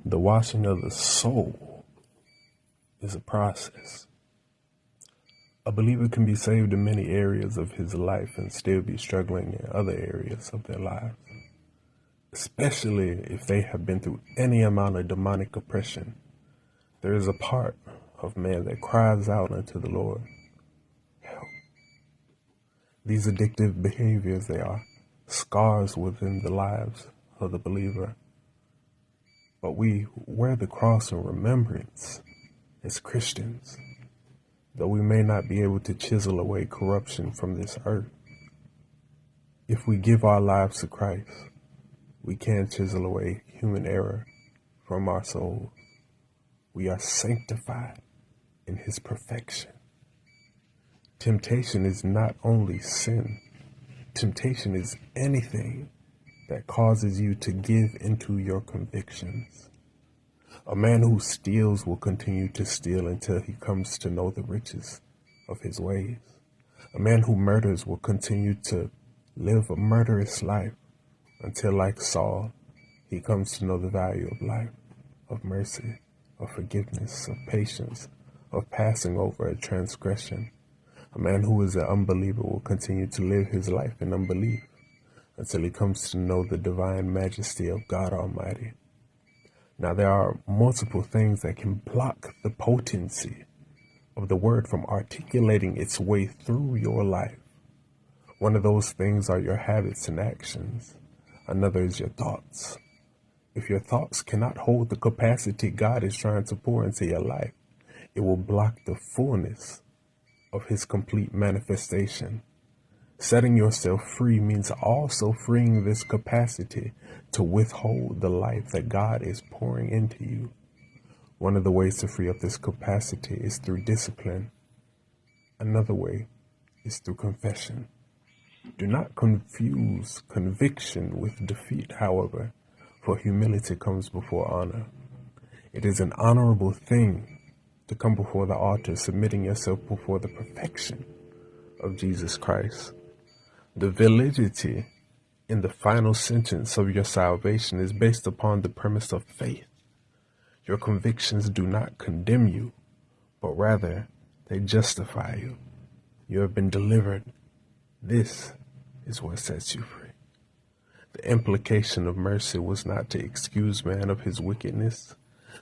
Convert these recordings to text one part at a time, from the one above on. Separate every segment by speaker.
Speaker 1: The washing of the soul is a process. A believer can be saved in many areas of his life and still be struggling in other areas of their lives, especially if they have been through any amount of demonic oppression. There is a part of man that cries out unto the Lord, help. These addictive behaviors, they are scars within the lives of the believer. But we wear the cross in remembrance as Christians, though we may not be able to chisel away corruption from this earth. If we give our lives to Christ, we can chisel away human error from our souls. We are sanctified in His perfection. Temptation is not only sin. Temptation is anything that causes you to give into your convictions. A man who steals will continue to steal until he comes to know the riches of his ways. A man who murders will continue to live a murderous life until, like Saul, he comes to know the value of life, of mercy, of forgiveness, of patience, of passing over a transgression. A man who is an unbeliever will continue to live his life in unbelief until he comes to know the divine majesty of God Almighty. Now, there are multiple things that can block the potency of the word from articulating its way through your life. One of those things are your habits and actions. Another is your thoughts. If your thoughts cannot hold the capacity God is trying to pour into your life, it will block the fullness of His complete manifestation. Setting yourself free means also freeing this capacity to withhold the life that God is pouring into you. One of the ways to free up this capacity is through discipline. Another way is through confession. Do not confuse conviction with defeat, however, for humility comes before honor. It is an honorable thing to come before the altar, submitting yourself before the perfection of Jesus Christ. The validity in the final sentence of your salvation is based upon the premise of faith. Your convictions do not condemn you, but rather they justify you. You have been delivered. This is what sets you free. The implication of mercy was not to excuse man of his wickedness.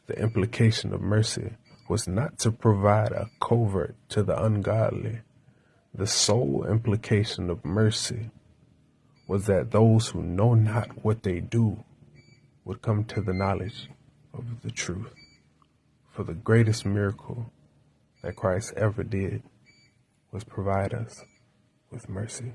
Speaker 1: The implication of mercy was not to provide a covert to the ungodly. The sole implication of mercy was that those who know not what they do would come to the knowledge of the truth. For the greatest miracle that Christ ever did was provide us with mercy.